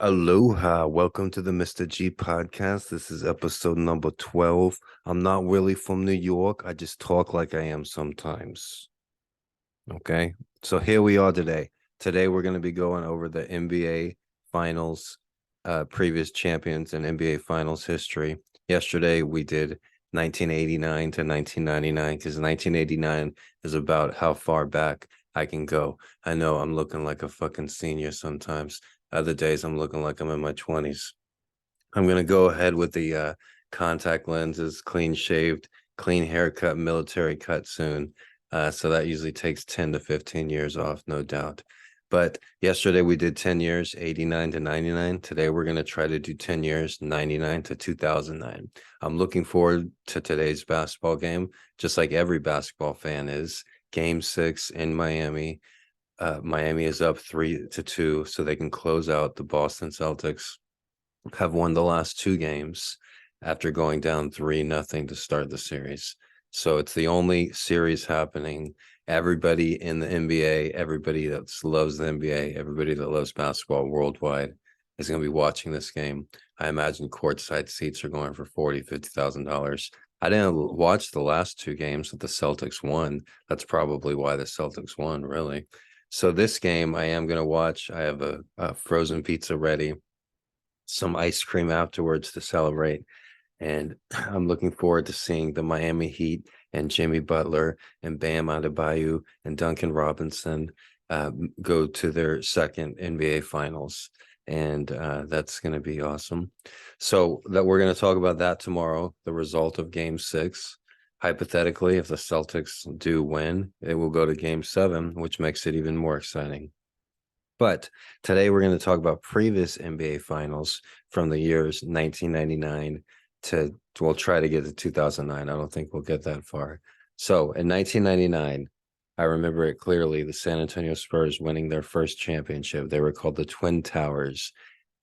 Aloha, welcome to the Mr.G podcast. This is episode number 12. I'm not really from New York. I just talk like I am sometimes. Okay, so here we are today. Today we're going to be going over the NBA Finals, previous champions in NBA Finals history. Yesterday we did 1989 to 1999 because 1989 is about how far back I can go. I know I'm looking like a fucking senior sometimes. Other days I'm looking like I'm in my 20s. I'm going to go ahead with the contact lenses, clean shaved, clean haircut, military cut soon. So that usually takes 10 to 15 years off, no doubt. But yesterday we did 10 years, 89 to 99. Today we're going to try to do 10 years, 99 to 2009. I'm looking forward to today's basketball game, just like every basketball fan is. Game 6 in Miami. Miami is up 3-2, so they can close out. The Boston Celtics have won the last two games after going down 3-0 to start the series. So it's the only series happening. Everybody in the NBA, everybody that loves the NBA, everybody that loves basketball worldwide is going to be watching this game. I imagine courtside seats are going for $40,000, $50,000. I didn't watch the last two games that the Celtics won. That's probably why the Celtics won, really. So this game I am going to watch. I have a frozen pizza ready, some ice cream afterwards to celebrate. And I'm looking forward to seeing the Miami Heat and Jimmy Butler and Bam Adebayo and Duncan Robinson go to their second NBA Finals. And that's going to be awesome. So that we're going to talk about that tomorrow, the result of Game 6. Hypothetically, if the Celtics do win, it will go to Game 7, which makes it even more exciting. But today we're going to talk about previous NBA Finals from the years 1999 to, we'll try to get to 2009. I don't think we'll get that far. So in 1999, I remember it clearly, the San Antonio Spurs winning their first championship. They were called the Twin Towers.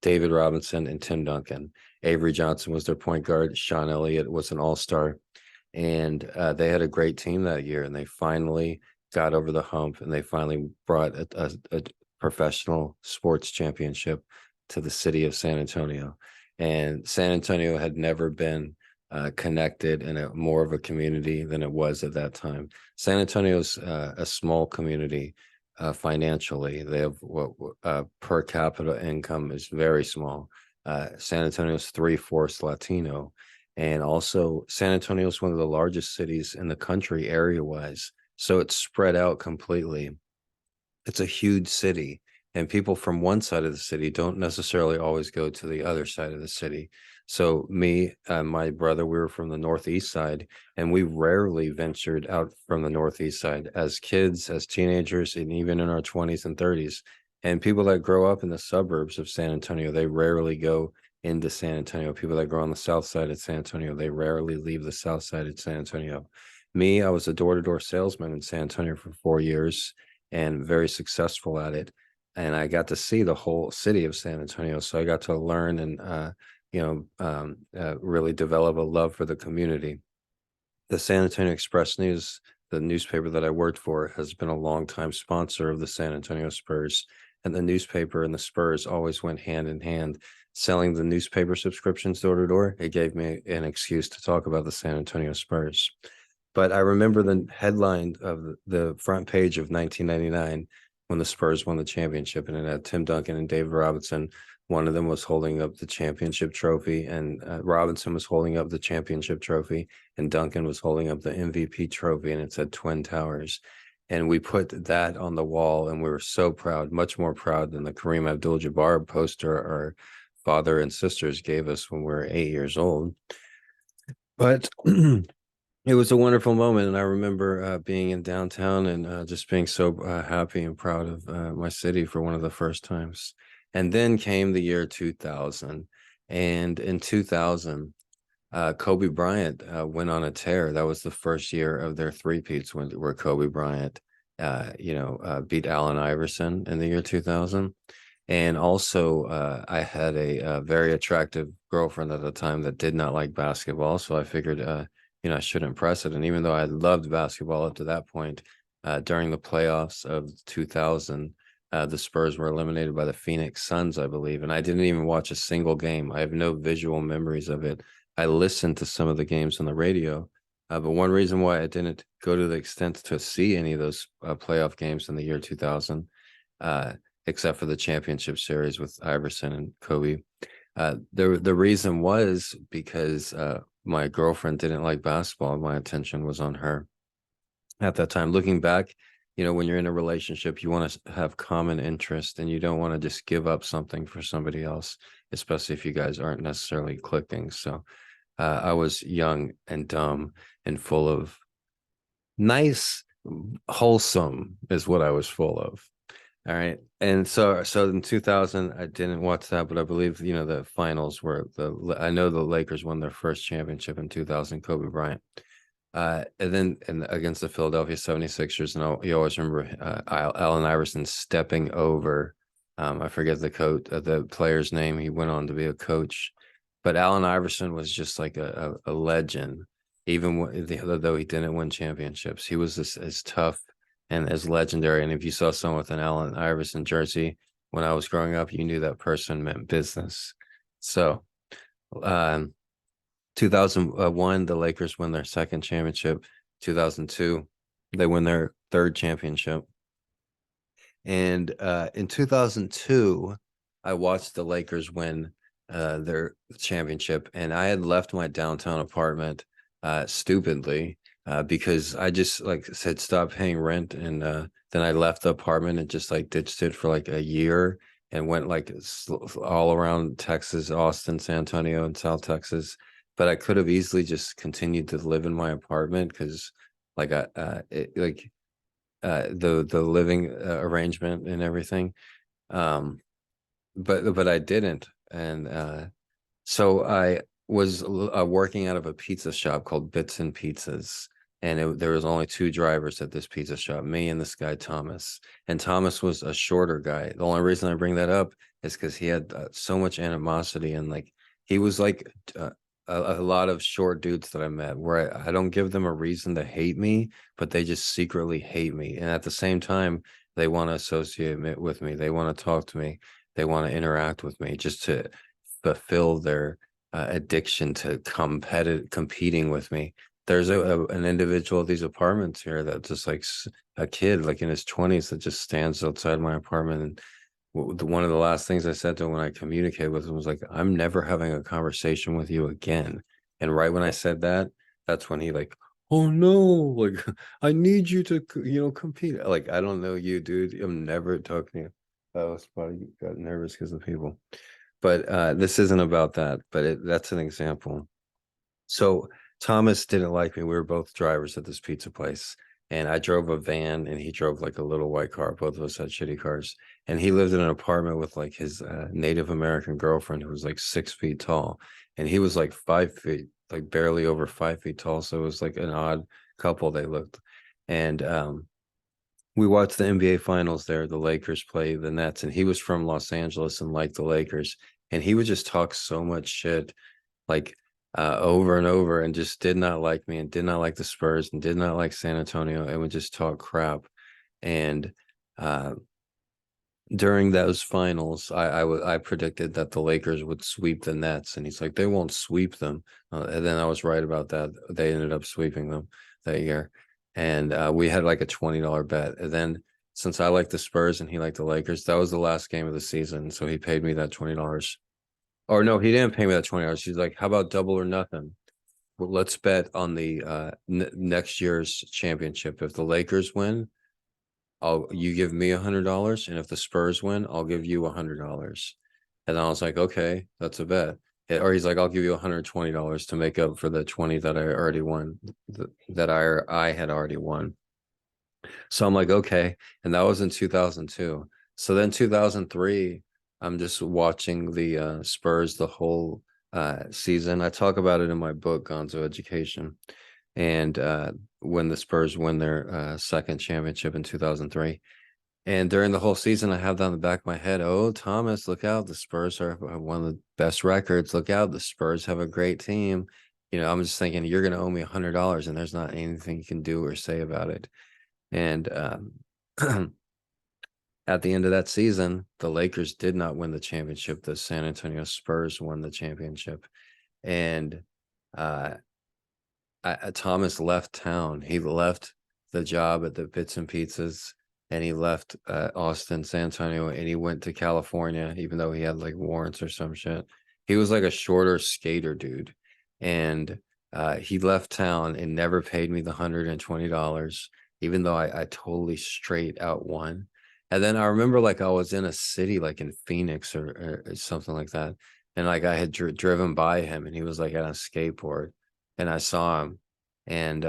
David Robinson and Tim Duncan. Avery Johnson was their point guard. Sean Elliott was an all-star. And they had a great team that year, and they finally got over the hump, and they finally brought a professional sports championship to the city of San Antonio. And San Antonio had never been connected in a more of a community than it was at that time. San Antonio's a small community financially. They have what per capita income is very small. San Antonio's 3/4 Latino. And also San Antonio is one of the largest cities in the country area-wise. So it's spread out completely. It's a huge city, and people from one side of the city don't necessarily always go to the other side of the city. So me and my brother, we were from the northeast side, and we rarely ventured out from the northeast side as kids, as teenagers, and even in our 20s and 30s. And people that grow up in the suburbs of San Antonio, they rarely go into San Antonio. People that grow on the south side of San Antonio, they rarely leave the south side of San Antonio. Me, I was a door-to-door salesman in San Antonio for 4 years and very successful at it. And I got to see the whole city of San Antonio. So I got to learn and, really develop a love for the community. The San Antonio Express News, the newspaper that I worked for, has been a longtime sponsor of the San Antonio Spurs. And the newspaper and the Spurs always went hand in hand. Selling the newspaper subscriptions door to door, it gave me an excuse to talk about the San Antonio Spurs. But I remember the headline of the front page of 1999 when the Spurs won the championship, and it had Tim Duncan and David Robinson. One of them was holding up the championship trophy, and Robinson was holding up the championship trophy, and Duncan was holding up the MVP trophy, and it said Twin Towers. And we put that on the wall, and we were so proud, much more proud than the Kareem Abdul-Jabbar poster our father and sisters gave us when we were 8 years old. But it was a wonderful moment, and I remember being in downtown and just being so happy and proud of my city for one of the first times. And then came the year 2000, and in 2000, Kobe Bryant went on a tear. That was the first year of their three-peats where Kobe Bryant, beat Allen Iverson in the year 2000. And also, I had a very attractive girlfriend at the time that did not like basketball, so I figured I should impress it. And even though I loved basketball up to that point, during the playoffs of 2000, The Spurs were eliminated by the Phoenix Suns, I believe, and I didn't even watch a single game. I have no visual memories of it. I listened to some of the games on the radio, but one reason why I didn't go to the extent to see any of those playoff games in the year 2000, uh, except for the championship series with Iverson and Kobe, the reason was because my girlfriend didn't like basketball. My attention was on her at that time. Looking back, when you're in a relationship, you want to have common interest and you don't want to just give up something for somebody else, especially if you guys aren't necessarily clicking. So I was young and dumb and full of nice, wholesome is what I was full of. All right. And so in 2000, I didn't watch that, but I believe, the finals were I know the Lakers won their first championship in 2000, Kobe Bryant. And then against the Philadelphia 76ers, and you always remember Allen Iverson stepping over. I forget the player's name. He went on to be a coach, but Allen Iverson was just like a legend. Even though he didn't win championships, he was as tough and as legendary. And if you saw someone with an Allen Iverson jersey when I was growing up, you knew that person meant business. So, 2001, the Lakers win their second championship. 2002, they win their third championship. And in 2002, I watched the Lakers win their championship, and I had left my downtown apartment stupidly because I just said stop paying rent, and then I left the apartment and just ditched it for a year and went all around Texas, Austin, San Antonio, and South Texas. But I could have easily just continued to live in my apartment because the living arrangement and everything. But I didn't, and so I was working out of a pizza shop called Bits and Pizzas, and there was only two drivers at this pizza shop, me and this guy Thomas. And Thomas was a shorter guy. The only reason I bring that up is because he had so much animosity, and he was a lot of short dudes that I met where I don't give them a reason to hate me, but they just secretly hate me. And at the same time, they want to associate with me. They want to talk to me. They want to interact with me just to fulfill their addiction to competing with me. There's an individual at these apartments here that just a kid in his 20s that just stands outside my apartment, and one of the last things I said to him when I communicated with him was I'm never having a conversation with you again. And right when I said that, that's when he oh no, I need you to, compete. I don't know you, dude. I'm never talking to you. That was probably got nervous because of people. But this isn't about that, but that's an example. So Thomas didn't like me. We were both drivers at this pizza place, and I drove a van and he drove a little white car. Both of us had shitty cars, and he lived in an apartment with his Native American girlfriend who was 6 feet tall, and he was 5 feet, barely over 5 feet tall. So it was an odd couple they looked. And we watched the NBA finals there. The Lakers play the Nets, and he was from Los Angeles and liked the Lakers, and he would just talk so much shit over and over, and just did not like me and did not like the Spurs and did not like San Antonio, and would just talk crap. And during those finals, I predicted that the Lakers would sweep the Nets, and he's like, they won't sweep them. And then I was right about that. They ended up sweeping them that year, and we had a $20 bet. And then since I liked the Spurs and he liked the Lakers, that was the last game of the season, so he paid me that $20. Or no, he didn't pay me that $20. He's like, how about double or nothing? Well, let's bet on the next year's championship. If the Lakers win, you give me $100, and if the Spurs win, I'll give you $100. And I was like, okay, that's a bet. Or he's like, I'll give you $120 to make up for the 20 that I already won, that I had already won. So I'm like, okay. And that was in 2002. So then 2003, I'm just watching the Spurs the whole season. I talk about it in my book, Gonzo Education. And when the Spurs win their second championship in 2003. And during the whole season, I have that on the back of my head. Oh, Thomas, look out. The Spurs are one of the best records. Look out. The Spurs have a great team. I'm just thinking, you're going to owe me $100, and there's not anything you can do or say about it. And at the end of that season, the Lakers did not win the championship. The San Antonio Spurs won the championship. And uh, Thomas left town. He left the job at the Bits and Pizzas, and he left Austin, San Antonio, and he went to California, even though he had like warrants or some shit. He was like a shorter skater dude, and he left town and never paid me the $120, even though I totally straight out won. And then I remember like I was in a city like in Phoenix or something like that, and like I had driven by him, and he was like on a skateboard, and I saw him, and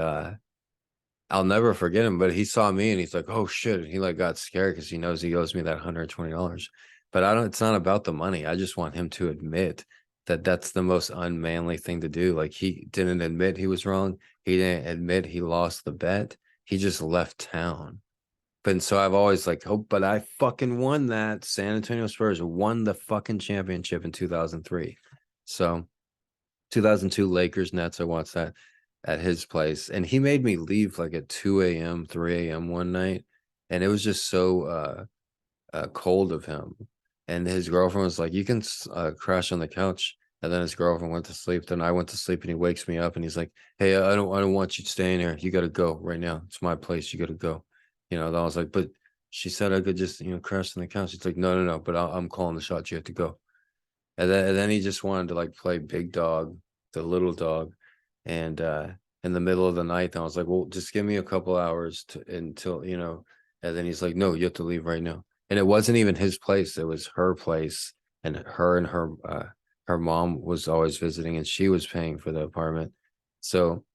I'll never forget him. But he saw me, and he's like, "Oh shit!" And he like got scared because he knows he owes me that $120. But I don't. It's not about the money. I just want him to admit that that's the most unmanly thing to do. Like he didn't admit he was wrong. He didn't admit he lost the bet. He just left town. But so I've always like, oh, but I fucking won that. San Antonio Spurs won the fucking championship in 2003. So 2002 Lakers Nets. I watched that at his place, and he made me leave like at 2 a.m., 3 a.m. one night, and it was just so cold of him. And his girlfriend was like, "You can crash on the couch." And then his girlfriend went to sleep. Then I went to sleep, and he wakes me up, and he's like, "Hey, I don't want you staying here. You got to go right now. It's my place. You got to go." And I was like, "But she said I could just, crash on the couch." He's like, "No, no, no. But I'm calling the shots. You have to go." And then he just wanted to like play big dog, the little dog. And in the middle of the night, I was like, well, just give me a couple hours until, and then he's like, no, you have to leave right now. And it wasn't even his place, it was her place. And her mom was always visiting, and she was paying for the apartment. So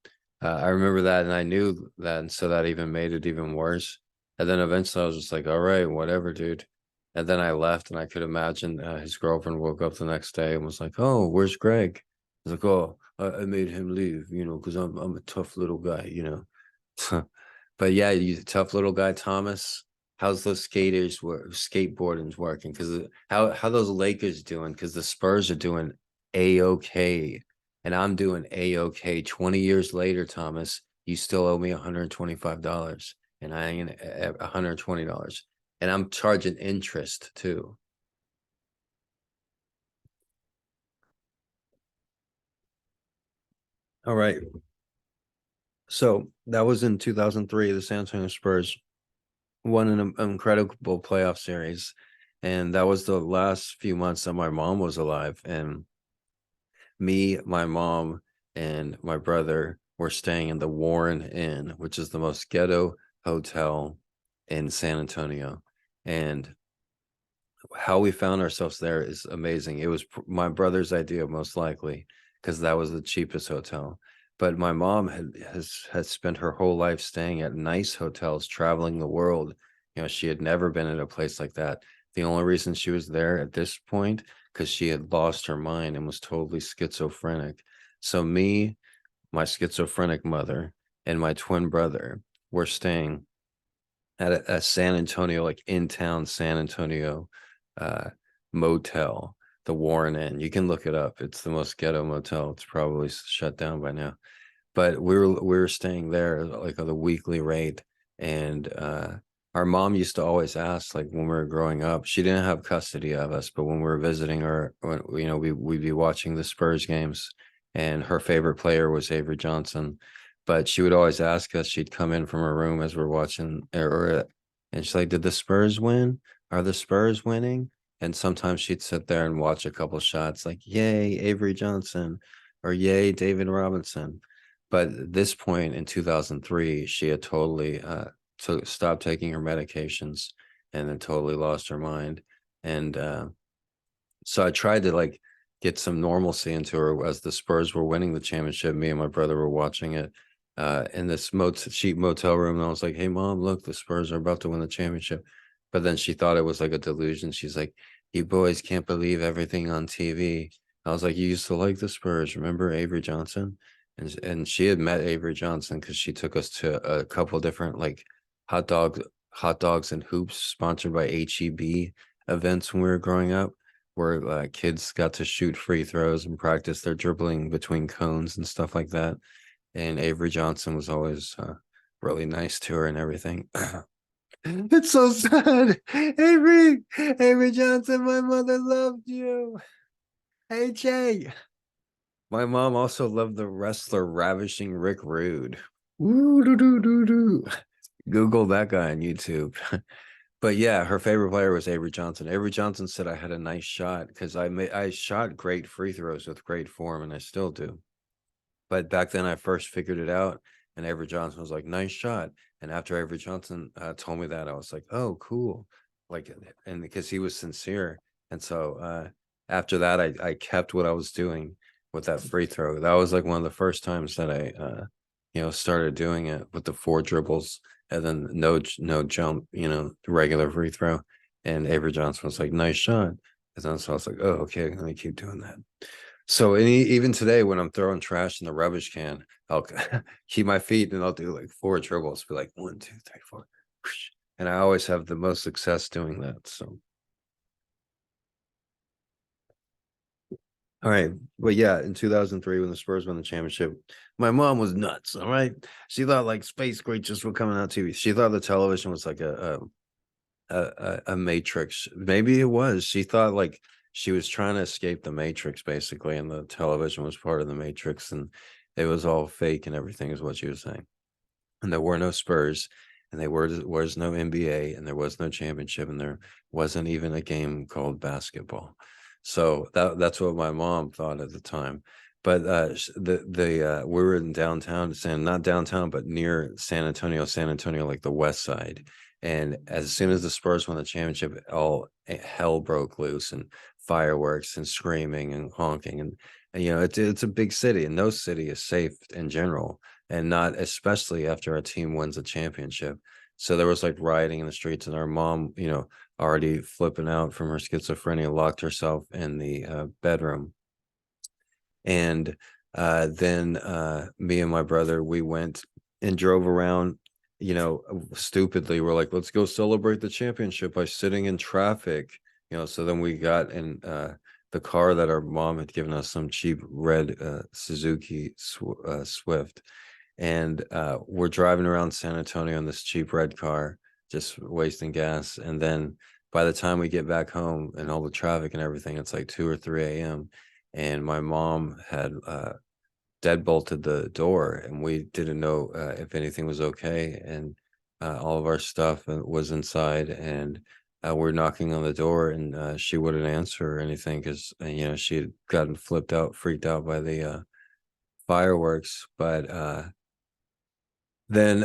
I remember that, and I knew that, and so that even made it even worse. And then eventually I was just like, all right, whatever, dude. And then I left, and I could imagine his girlfriend woke up the next day and was like, "Oh, where's Greg?" I was like, "Oh, I made him leave, because I'm a tough little guy." But yeah, you tough little guy, Thomas. How's those skateboarding's working? Because how those Lakers doing? Because the Spurs are doing a-okay, and I'm doing a-okay. 20 years later, Thomas, you still owe me $125, and I ain't at $120. And I'm charging interest too. All right. So that was in 2003. The San Antonio Spurs won an incredible playoff series. And that was the last few months that my mom was alive. And me, my mom, and my brother were staying in the Warren Inn, which is the most ghetto hotel in San Antonio. And how we found ourselves there is amazing. It was my brother's idea, most likely, because that was the cheapest hotel. But my mom has spent her whole life staying at nice hotels, traveling the world. She had never been in a place like that. The only reason she was there at this point, because she had lost her mind and was totally schizophrenic. So me, my schizophrenic mother, and my twin brother were staying at a San Antonio, like in town San Antonio uh, motel, the Warren Inn. You can look it up. It's the most ghetto motel. It's probably shut down by now. But we were staying there like on the weekly rate. And our mom used to always ask, like when we were growing up, she didn't have custody of us, but when we were visiting her, we'd be watching the Spurs games, and her favorite player was Avery Johnson. But she would always ask us, she'd come in from her room as we're watching, and she's like, "Did the Spurs win? Are the Spurs winning?" And sometimes she'd sit there and watch a couple shots, like, "Yay, Avery Johnson," or "Yay, David Robinson." But at this point in 2003, she had totally stopped taking her medications, and then totally lost her mind. And so I tried to like get some normalcy into her as the Spurs were winning the championship. Me and my brother were watching it in this cheap motel room. And I was like, "Hey, mom, look, the Spurs are about to win the championship." But then she thought it was like a delusion. She's like, "You boys can't believe everything on TV." I was like, "You used to like the Spurs. Remember Avery Johnson?" And she had met Avery Johnson because she took us to a couple different like hot dog hot dogs and hoops sponsored by HEB events when we were growing up, where kids got to shoot free throws and practice their dribbling between cones and stuff like that. And Avery Johnson was always really nice to her and everything. It's so sad. Avery Johnson, my mother loved you. Hey, Jay. My mom also loved the wrestler Ravishing Rick Rude. Ooh, doo, doo, doo, doo. Google that guy on YouTube. But yeah, her favorite player was Avery Johnson. Avery Johnson said I had a nice shot because I shot great free throws with great form, and I still do. But back then, I first figured it out, and Avery Johnson was like, "Nice shot." And after Avery Johnson told me that, I was like, "Oh, cool!" Like, and because he was sincere, and so after that, I kept what I was doing with that free throw. That was like one of the first times that I, started doing it with the four dribbles and then no jump, regular free throw. And Avery Johnson was like, "Nice shot," and then so I was like, "Oh, okay, let me keep doing that." So even today, when I'm throwing trash in the rubbish can, I'll keep my feet and I'll do like four dribbles, be like 1, 2, 3, 4, and I always have the most success doing that. So, all right, but yeah, in 2003 when the Spurs won the championship, my mom was nuts. All right, she thought like space creatures were coming out TV. She thought the television was like a matrix. Maybe it was. She thought like she was trying to escape the matrix basically, and the television was part of the matrix, and it was all fake and everything is what she was saying. And there were no Spurs, and there was no NBA, and there was no championship, and there wasn't even a game called basketball. So that's what my mom thought at the time. But the we were in downtown, not downtown, but near San Antonio, like the west side. And as soon as the Spurs won the championship, all hell broke loose and fireworks and screaming and honking and it's a big city, and no city is safe in general, and not especially after a team wins a championship. So there was like rioting in the streets, and our mom, already flipping out from her schizophrenia, locked herself in the bedroom. And then me and my brother, we went and drove around, stupidly. We're like, let's go celebrate the championship by sitting in traffic, So then we got in the car that our mom had given us, some cheap red Suzuki Swift, and we're driving around San Antonio in this cheap red car, just wasting gas. And then by the time we get back home and all the traffic and everything, it's like 2 or 3 a.m. And my mom had deadbolted the door, and we didn't know if anything was okay. And all of our stuff was inside, and we're knocking on the door, and she wouldn't answer or anything because she had gotten freaked out by the fireworks. But then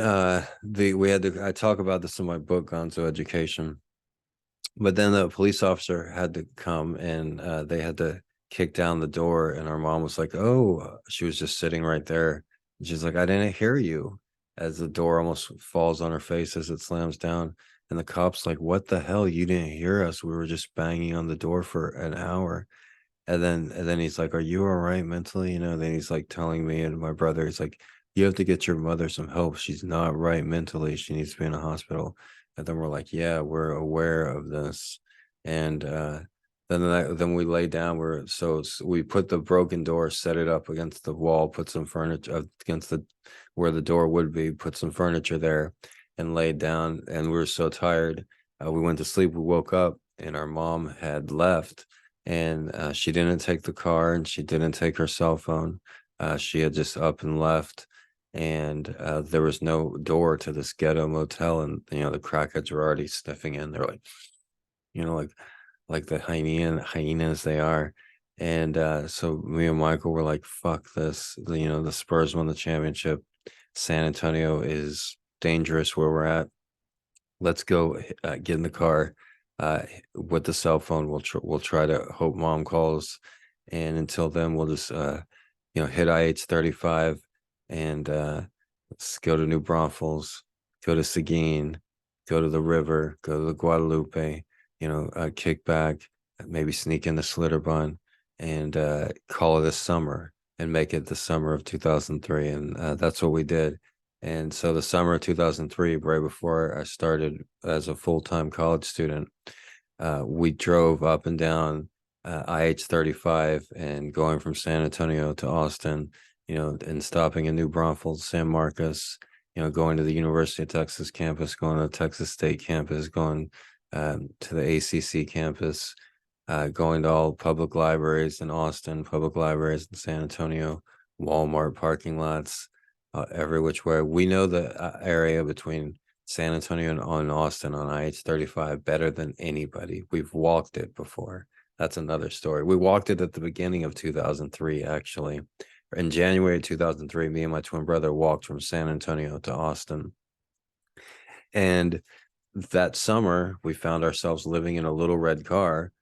we had to I talk about this in my book, Gonzo Education. But then the police officer had to come, and they had to kick down the door, and our mom was like, "Oh," she was just sitting right there. And she's like, "I didn't hear you," as the door almost falls on her face as it slams down. And the cop's like, "What the hell? You didn't hear us. We were just banging on the door for an hour." And then he's like, "Are you all right mentally?" Then he's like telling me and my brother, he's like, "You have to get your mother some help. She's not right mentally. She needs to be in a hospital." And then we're like, "Yeah, we're aware of this." And then we lay down. We put the broken door, set it up against the wall, put some furniture against the where the door would be, put some furniture there, and laid down. And we were so tired. We went to sleep. We woke up, and our mom had left, and she didn't take the car, and she didn't take her cell phone. She had just up and left, and there was no door to this ghetto motel, and the crackheads were already sniffing in. They're like, like the hyenas they are. And so me and Michael were like, "Fuck this!" The Spurs won the championship. San Antonio is dangerous where we're at. Let's go get in the car with the cell phone. We'll try to hope mom calls, and until then, we'll just hit IH-35 and let's go to New Braunfels, go to Seguin, go to the river, go to the Guadalupe. Kick back, maybe sneak in the Slitterbun, and call it a summer and make it the summer of 2003. And that's what we did. And so the summer of 2003, right before I started as a full-time college student, we drove up and down IH-35 and going from San Antonio to Austin, and stopping in New Braunfels, San Marcos, going to the University of Texas campus, going to the Texas State campus, going to the ACC campus, going to all public libraries in Austin, public libraries in San Antonio, Walmart parking lots, every which way. We know the area between San Antonio and Austin on IH-35 better than anybody. We've walked it before. That's another story. We walked it at the beginning of 2003, actually. In January 2003, me and my twin brother walked from San Antonio to Austin. And that summer, we found ourselves living in a little red car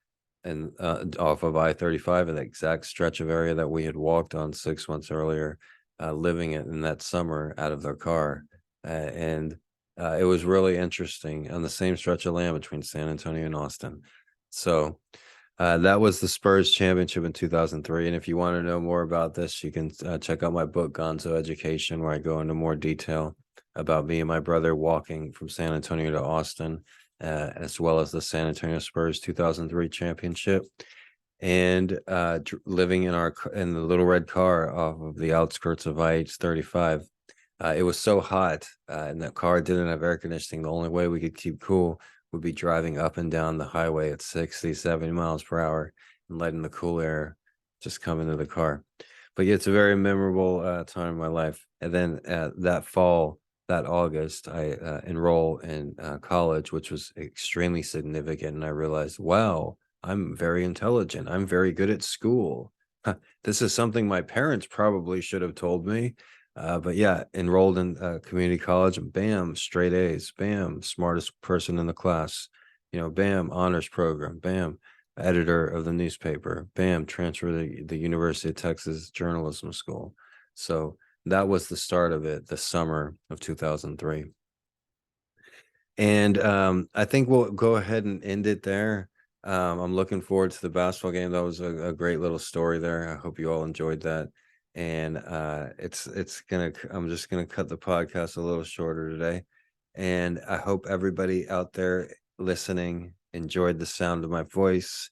and off of I-35 in the exact stretch of area that we had walked on 6 months earlier, living in that summer out of their car. And it was really interesting on the same stretch of land between San Antonio and Austin. So that was the Spurs championship in 2003. And if you want to know more about this, you can check out my book, Gonzo Education, where I go into more detail about me and my brother walking from San Antonio to Austin, as well as the San Antonio Spurs 2003 championship, and living in the little red car off of the outskirts of IH-35. It was so hot, and that car didn't have air conditioning. The only way we could keep cool would be driving up and down the highway at 60, 70 miles per hour and letting the cool air just come into the car. But yeah, it's a very memorable time in my life. And then that fall, that August, I enroll in college, which was extremely significant. And I realized, wow, I'm very intelligent. I'm very good at school. This is something my parents probably should have told me. But yeah, enrolled in community college, and bam, straight A's, bam, smartest person in the class, bam, honors program, bam, editor of the newspaper, bam, transfer to the University of Texas Journalism School. So that was the start of it, the summer of 2003. And I think we'll go ahead and end it there. I'm looking forward to the basketball game. That was a great little story there. I hope you all enjoyed that. And I'm just gonna cut the podcast a little shorter today. And I hope everybody out there listening enjoyed the sound of my voice.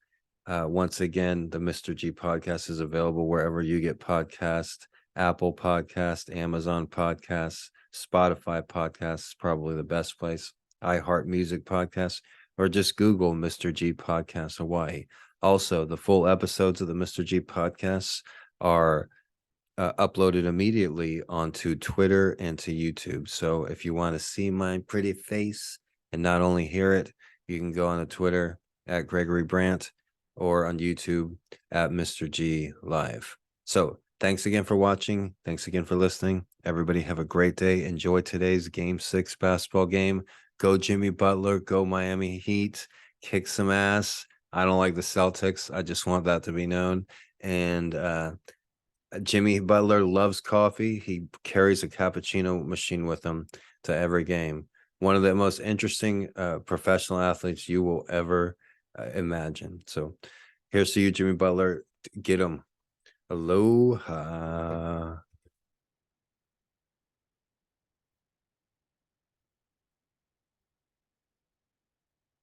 Once again, the Mr. G podcast is available wherever you get podcasts: Apple Podcast, Amazon Podcasts, Spotify Podcasts, probably the best place, iHeart Music Podcasts, or just Google Mr. G Podcast Hawaii. Also, the full episodes of the Mr. G podcasts are uploaded immediately onto Twitter and to YouTube. So if you want to see my pretty face and not only hear it, you can go on to Twitter at Gregory Brandt or on YouTube at Mr. G Live. So thanks again for watching. Thanks again for listening. Everybody have a great day. Enjoy today's Game 6 basketball game. Go Jimmy Butler. Go Miami Heat. Kick some ass. I don't like the Celtics. I just want that to be known. And Jimmy Butler loves coffee. He carries a cappuccino machine with him to every game. One of the most interesting professional athletes you will ever imagine. So here's to you, Jimmy Butler. Get him. Aloha.